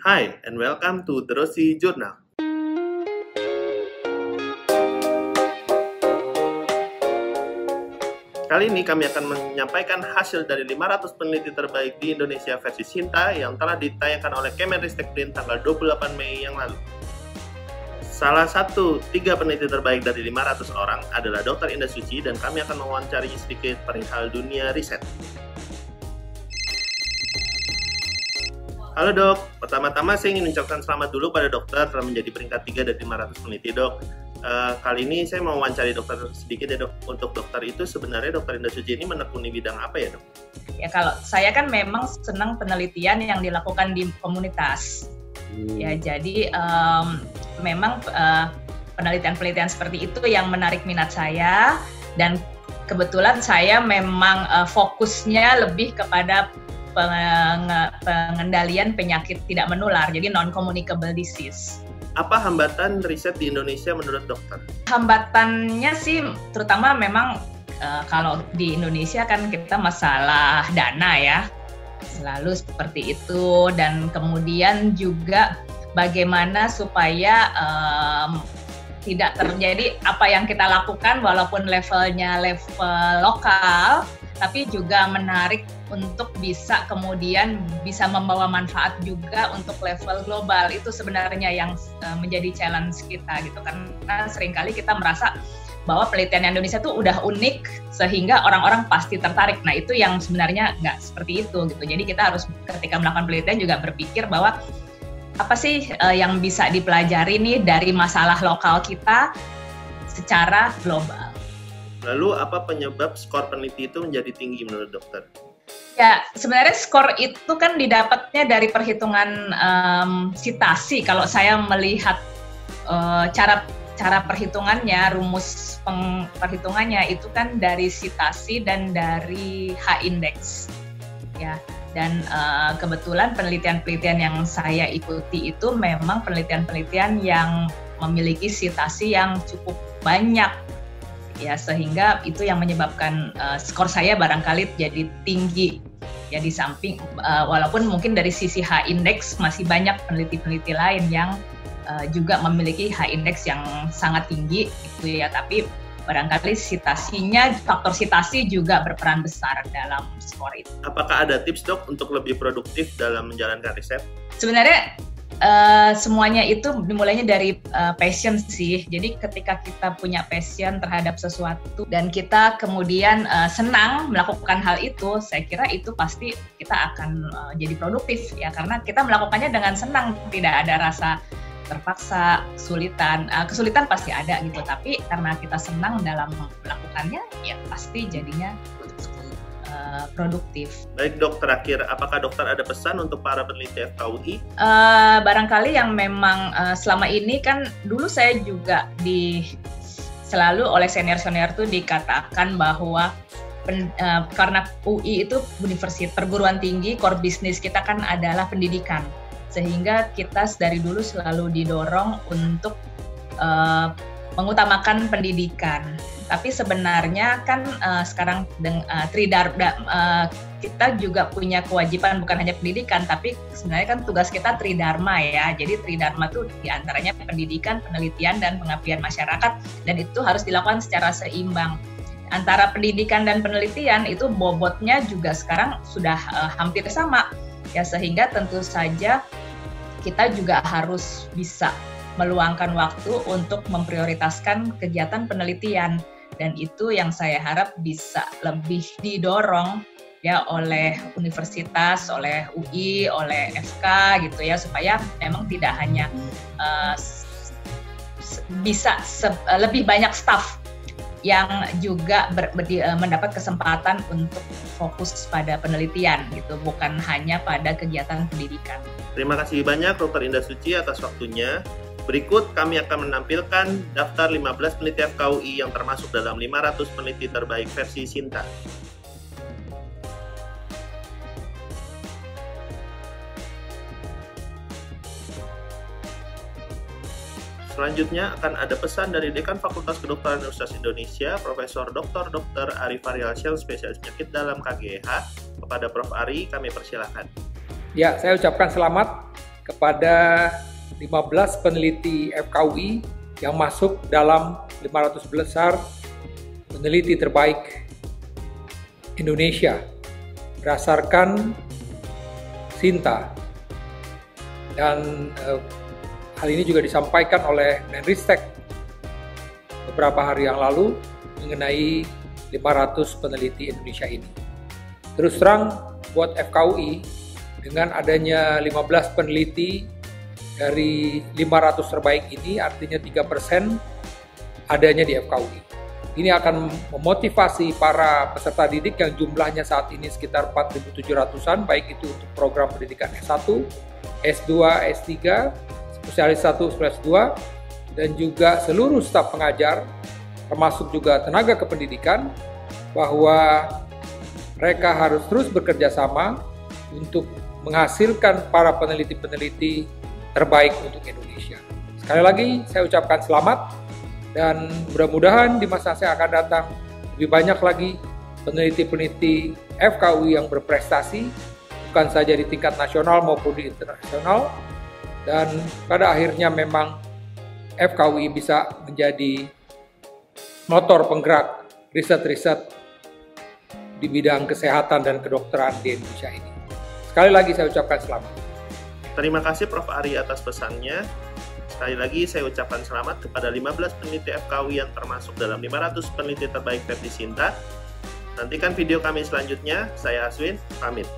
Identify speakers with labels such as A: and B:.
A: Hi, and welcome to The Rossi Journal. Kali ini kami akan menyampaikan hasil dari 500 peneliti terbaik di Indonesia versi Sinta yang telah ditayangkan oleh Kemenristek Brin tanggal 28 Mei yang lalu. Salah satu 3 peneliti terbaik dari 500 orang adalah Dr. Indah Suci, dan kami akan mewawancari sedikit perihal dunia riset. Halo dok, pertama-tama saya ingin mengucapkan selamat dulu pada dokter telah menjadi peringkat 3 dari 500 peneliti dok. Kali ini saya mau wawancari dokter sedikit ya dok. Untuk dokter itu sebenarnya Dr. Indah Suci ini menekuni bidang apa ya dok?
B: Ya kalau saya kan memang senang penelitian yang dilakukan di komunitas. Ya jadi memang penelitian-penelitian seperti itu yang menarik minat saya, dan kebetulan saya memang fokusnya lebih kepada pengendalian penyakit tidak menular, jadi non-communicable disease.
A: Apa hambatan riset di Indonesia menurut dokter?
B: Hambatannya sih terutama memang kalau di Indonesia kan kita masalah dana ya, selalu seperti itu, dan kemudian juga bagaimana supaya tidak terjadi apa yang kita lakukan walaupun levelnya level lokal, tapi juga menarik untuk bisa kemudian bisa membawa manfaat juga untuk level global. Itu sebenarnya yang menjadi challenge kita gitu, karena seringkali kita merasa bahwa penelitian Indonesia tuh udah unik sehingga orang-orang pasti tertarik. Nah itu yang sebenarnya nggak seperti itu gitu. Jadi kita harus ketika melakukan penelitian juga berpikir bahwa apa sih yang bisa dipelajari nih dari masalah lokal kita secara global.
A: Lalu apa penyebab skor peneliti itu menjadi tinggi menurut dokter?
B: Ya, sebenarnya skor itu kan didapatnya dari perhitungan sitasi. Kalau saya melihat cara perhitungannya, rumus perhitungannya itu kan dari sitasi dan dari H-index. Ya, dan kebetulan penelitian-penelitian yang saya ikuti itu memang penelitian-penelitian yang memiliki sitasi yang cukup banyak. Ya, sehingga itu yang menyebabkan skor saya barangkali jadi tinggi. Ya, di samping walaupun mungkin dari sisi H-index masih banyak peneliti-peneliti lain yang juga memiliki H-index yang sangat tinggi gitu ya, tapi barangkali sitasinya, faktor sitasi juga berperan besar dalam skor itu.
A: Apakah ada tips dok untuk lebih produktif dalam menjalankan riset?
B: Sebenarnya semuanya itu dimulainya dari passion sih. Jadi ketika kita punya passion terhadap sesuatu dan kita kemudian senang melakukan hal itu, saya kira itu pasti kita akan jadi produktif ya, karena kita melakukannya dengan senang, tidak ada rasa terpaksa, kesulitan pasti ada gitu, tapi karena kita senang dalam melakukannya ya pasti jadinya produktif.
A: Baik dok, terakhir, apakah dokter ada pesan untuk para peneliti FKUI?
B: Barangkali yang memang selama ini kan dulu saya juga selalu oleh senior-senior tuh dikatakan bahwa karena UI itu universitas perguruan tinggi, core bisnis kita kan adalah pendidikan, sehingga kita dari dulu selalu didorong untuk mengutamakan pendidikan. Tapi sebenarnya kan sekarang kita juga punya kewajiban, bukan hanya pendidikan, tapi sebenarnya kan tugas kita tridharma ya. Jadi tridharma itu diantaranya pendidikan, penelitian, dan pengabdian masyarakat, dan itu harus dilakukan secara seimbang. Antara pendidikan dan penelitian itu bobotnya juga sekarang sudah hampir sama ya, sehingga tentu saja kita juga harus bisa meluangkan waktu untuk memprioritaskan kegiatan penelitian, dan itu yang saya harap bisa lebih didorong ya oleh universitas, oleh UI, oleh FK gitu ya, supaya memang tidak hanya bisa lebih banyak staf yang juga mendapat kesempatan untuk fokus pada penelitian gitu, bukan hanya pada kegiatan pendidikan.
A: Terima kasih banyak Dr. Indah Suci atas waktunya. Berikut kami akan menampilkan daftar 15 peneliti FKUI yang termasuk dalam 500 peneliti terbaik versi Sinta. Selanjutnya akan ada pesan dari Dekan Fakultas Kedokteran Universitas Indonesia, Profesor Dr. Ari Faryalsyah, spesialis penyakit dalam KGH. Kepada Prof. Ari, kami persilahkan.
C: Ya, saya ucapkan selamat kepada 15 peneliti FKUI yang masuk dalam 500 besar peneliti terbaik Indonesia berdasarkan Sinta. Dan hal ini juga disampaikan oleh Menristek beberapa hari yang lalu mengenai 500 peneliti Indonesia ini. Terus terang buat FKUI, dengan adanya 15 peneliti dari 500 terbaik ini, artinya 3% adanya di FKUI. Ini akan memotivasi para peserta didik yang jumlahnya saat ini sekitar 4.700-an, baik itu untuk program pendidikan S1, S2, S3, spesialis 1, spesialis 2, dan juga seluruh staf pengajar, termasuk juga tenaga kependidikan, bahwa mereka harus terus bekerja sama untuk menghasilkan para peneliti-peneliti terbaik untuk Indonesia. Sekali lagi, saya ucapkan selamat. Dan mudah-mudahan di masa yang akan datang lebih banyak lagi peneliti-peneliti FKUI yang berprestasi, bukan saja di tingkat nasional maupun di internasional. Dan pada akhirnya memang FKUI bisa menjadi motor penggerak riset-riset di bidang kesehatan dan kedokteran di Indonesia ini. Sekali lagi saya ucapkan selamat.
A: Terima kasih Prof. Ari atas pesannya. Sekali lagi saya ucapkan selamat kepada 15 peneliti FKUI yang termasuk dalam 500 peneliti terbaik versi Sinta. Nantikan video kami selanjutnya. Saya Aswin, pamit.